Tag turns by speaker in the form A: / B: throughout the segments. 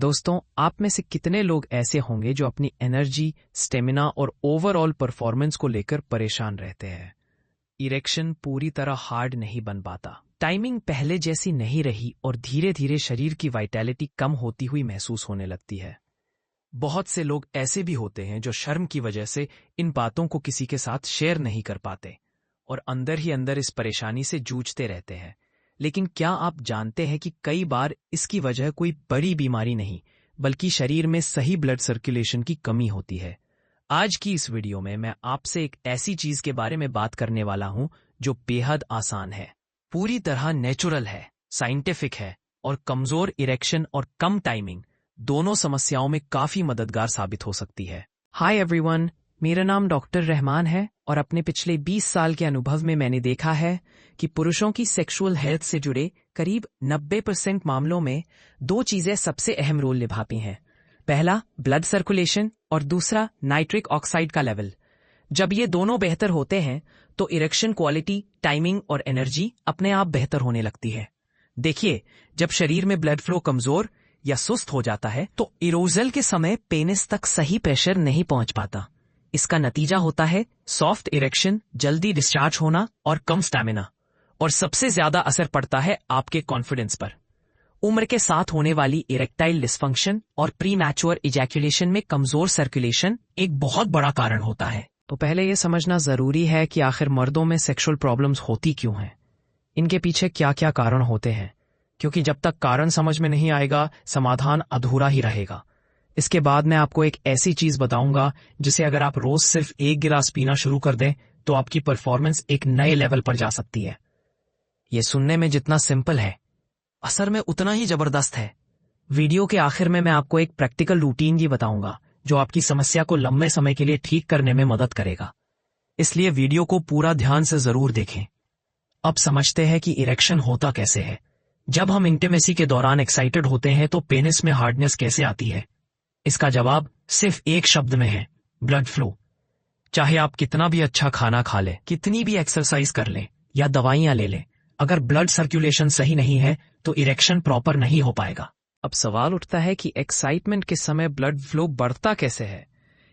A: दोस्तों, आप में से कितने लोग ऐसे होंगे जो अपनी एनर्जी, स्टेमिना और ओवरऑल परफॉर्मेंस को लेकर परेशान रहते हैं? इरेक्शन पूरी तरह हार्ड नहीं बन पाता, टाइमिंग पहले जैसी नहीं रही और धीरे धीरे शरीर की वाइटैलिटी कम होती हुई महसूस होने लगती है। बहुत से लोग ऐसे भी होते हैं जो शर्म की वजह से इन बातों को किसी के साथ शेयर नहीं कर पाते और अंदर ही अंदर इस परेशानी से जूझते रहते हैं। लेकिन क्या आप जानते हैं कि कई बार इसकी वजह कोई बड़ी बीमारी नहीं, बल्कि शरीर में सही ब्लड सर्कुलेशन की कमी होती है। आज की इस वीडियो में मैं आपसे एक ऐसी चीज के बारे में बात करने वाला हूं जो बेहद आसान है, पूरी तरह नेचुरल है, साइंटिफिक है और कमजोर इरेक्शन और कम टाइमिंग दोनों समस्याओं में काफी मददगार साबित हो सकती है। हाय एवरीवन, मेरा नाम डॉक्टर रहमान है और अपने पिछले 20 साल के अनुभव में मैंने देखा है कि पुरुषों की सेक्सुअल हेल्थ से जुड़े करीब 90% मामलों में दो चीजें सबसे अहम रोल निभाती हैं। पहला, ब्लड सर्कुलेशन और दूसरा, नाइट्रिक ऑक्साइड का लेवल। जब ये दोनों बेहतर होते हैं तो इरेक्शन क्वालिटी, टाइमिंग और एनर्जी अपने आप बेहतर होने लगती है। देखिए, जब शरीर में ब्लड फ्लो कमजोर या सुस्त हो जाता है तो इरोजल के समय पेनिस तक सही प्रेशर नहीं पहुंच पाता। इसका नतीजा होता है सॉफ्ट इरेक्शन, जल्दी डिस्चार्ज होना और कम स्टैमिना। और सबसे ज्यादा असर पड़ता है आपके कॉन्फिडेंस पर। उम्र के साथ होने वाली इरेक्टाइल डिस्फंक्शन और प्री मैच्योर इजैक्यूलेशन में कमजोर सर्कुलेशन एक बहुत बड़ा कारण होता है। तो पहले यह समझना जरूरी है कि आखिर मर्दों में सेक्सुअल प्रॉब्लम्स होती क्यों हैं, इनके पीछे क्या क्या कारण होते हैं, क्योंकि जब तक कारण समझ में नहीं आएगा समाधान अधूरा ही रहेगा। इसके बाद मैं आपको एक ऐसी चीज बताऊंगा जिसे अगर आप रोज सिर्फ 1 गिलास पीना शुरू कर दें तो आपकी परफॉर्मेंस एक नए लेवल पर जा सकती है। ये सुनने में जितना सिंपल है, असर में उतना ही जबरदस्त है। वीडियो के आखिर में मैं आपको एक प्रैक्टिकल रूटीन भी बताऊंगा जो आपकी समस्या को लंबे समय के लिए ठीक करने में मदद करेगा। इसलिए वीडियो को पूरा ध्यान से जरूर देखें। अब समझते हैं कि इरेक्शन होता कैसे है। जब हम इंटीमेसी के दौरान एक्साइटेड होते हैं तो पेनिस में हार्डनेस कैसे आती है? इसका जवाब सिर्फ एक शब्द में है, ब्लड फ्लो। चाहे आप कितना भी अच्छा खाना खा लें, कितनी भी एक्सरसाइज कर लें या दवाइयां ले लें, अगर ब्लड सर्कुलेशन सही नहीं है तो इरेक्शन प्रॉपर नहीं हो पाएगा। अब सवाल उठता है कि एक्साइटमेंट के समय ब्लड फ्लो बढ़ता कैसे है?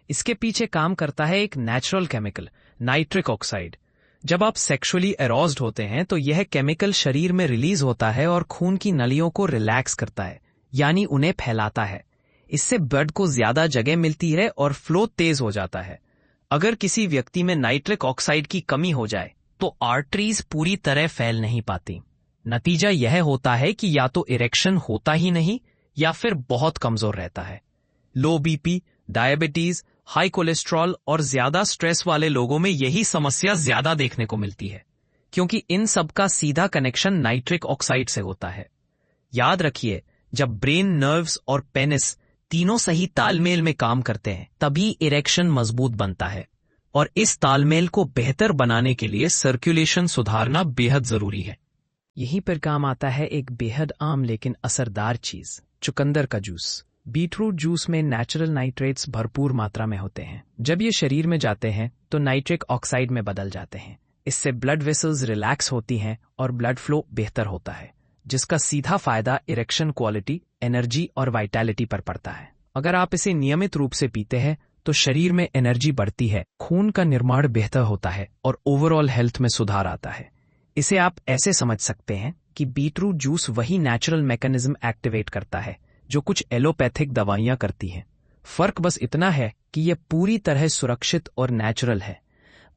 A: इसके पीछे काम करता है एक नेचुरल केमिकल, नाइट्रिक ऑक्साइड। जब आप सेक्सुअली एरोज्ड होते हैं तो यह केमिकल शरीर में रिलीज होता है और खून की नलियों को रिलैक्स करता है, यानी उन्हें फैलाता है। इससे ब्लड को ज्यादा जगह मिलती है और फ्लो तेज हो जाता है। अगर किसी व्यक्ति में नाइट्रिक ऑक्साइड की कमी हो जाए तो आर्टरीज पूरी तरह फैल नहीं पाती। नतीजा यह होता है कि या तो इरेक्शन होता ही नहीं या फिर बहुत कमजोर रहता है। लो बीपी, डायबिटीज, हाई कोलेस्ट्रॉल और ज्यादा स्ट्रेस वाले लोगों में यही समस्या ज्यादा देखने को मिलती है, क्योंकि इन सब का सीधा कनेक्शन नाइट्रिक ऑक्साइड से होता है। याद रखिए, जब ब्रेन, नर्व्स और पेनिस तीनों सही तालमेल में काम करते हैं तभी इरेक्शन मजबूत बनता है। और इस तालमेल को बेहतर बनाने के लिए सर्कुलेशन सुधारना बेहद जरूरी है। यहीं पर काम आता है एक बेहद आम लेकिन असरदार चीज, चुकंदर का जूस। बीटरूट जूस में नेचुरल नाइट्रेट्स भरपूर मात्रा में होते हैं। जब ये शरीर में जाते हैं तो नाइट्रिक ऑक्साइड में बदल जाते हैं। इससे ब्लड वेसल्स रिलैक्स होती हैं और ब्लड फ्लो बेहतर होता है, जिसका सीधा फायदा इरेक्शन क्वालिटी, एनर्जी और वाइटैलिटी पर पड़ता है। अगर आप इसे नियमित रूप से पीते हैं तो शरीर में एनर्जी बढ़ती है, खून का निर्माण बेहतर होता है और ओवरऑल हेल्थ में सुधार आता है। इसे आप ऐसे समझ सकते हैं कि बीटरूट जूस वही नेचुरल मैकेनिज्म एक्टिवेट करता है जो कुछ एलोपैथिक दवाइयां करती हैं। फर्क बस इतना है कि यह पूरी तरह सुरक्षित और नेचुरल है।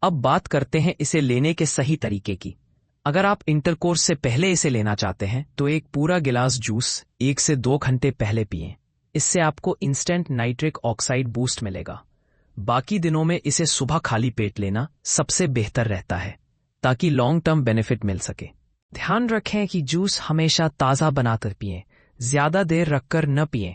A: अब बात करते हैं इसे लेने के सही तरीके की। अगर आप इंटरकोर्स से पहले इसे लेना चाहते हैं तो एक पूरा गिलास जूस 1 से 2 घंटे पहले पिएं। इससे आपको इंस्टेंट नाइट्रिक ऑक्साइड बूस्ट मिलेगा। बाकी दिनों में इसे सुबह खाली पेट लेना सबसे बेहतर रहता है ताकि लॉन्ग टर्म बेनिफिट मिल सके। ध्यान रखें कि जूस हमेशा ताज़ा बनाकर पिएं, ज्यादा देर रखकर न पिएं।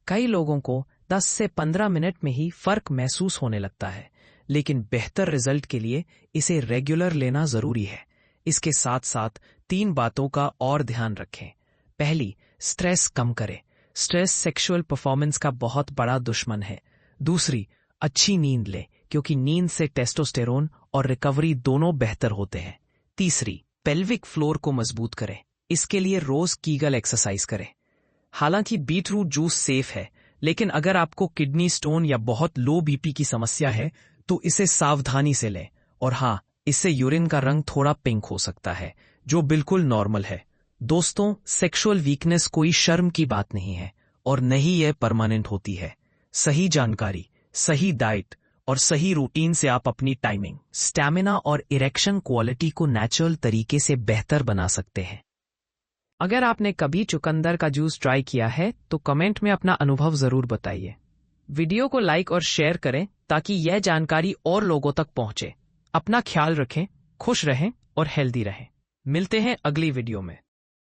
A: कई लोगों को 10 से 15 मिनट में ही फर्क महसूस होने लगता है, लेकिन बेहतर रिजल्ट के लिए इसे रेगुलर लेना जरूरी है। इसके साथ साथ 3 बातों का और ध्यान रखें। पहली, स्ट्रेस कम करें। स्ट्रेस सेक्सुअल परफॉर्मेंस का बहुत बड़ा दुश्मन है। दूसरी, अच्छी नींद लें, क्योंकि नींद से टेस्टोस्टेरोन और रिकवरी दोनों बेहतर होते हैं। तीसरी, पेल्विक फ्लोर को मजबूत करें। इसके लिए रोज कीगल एक्सरसाइज करें। हालांकि बीट रूट जूस सेफ है, लेकिन अगर आपको किडनी स्टोन या बहुत लो बीपी की समस्या है तो इसे सावधानी से लें। और हाँ, इससे यूरिन का रंग थोड़ा पिंक हो सकता है, जो बिल्कुल नॉर्मल है। दोस्तों, सेक्सुअल वीकनेस कोई शर्म की बात नहीं है और न ही यह परमानेंट होती है। सही जानकारी, सही डाइट और सही रूटीन से आप अपनी टाइमिंग, स्टैमिना और इरेक्शन क्वालिटी को नेचुरल तरीके से बेहतर बना सकते हैं। अगर आपने कभी चुकंदर का जूस ट्राई किया है तो कमेंट में अपना अनुभव जरूर बताइए। वीडियो को लाइक और शेयर करें ताकि यह जानकारी और लोगों तक पहुंचे। अपना ख्याल रखें, खुश रहें और हेल्दी रहें। मिलते हैं अगली वीडियो में।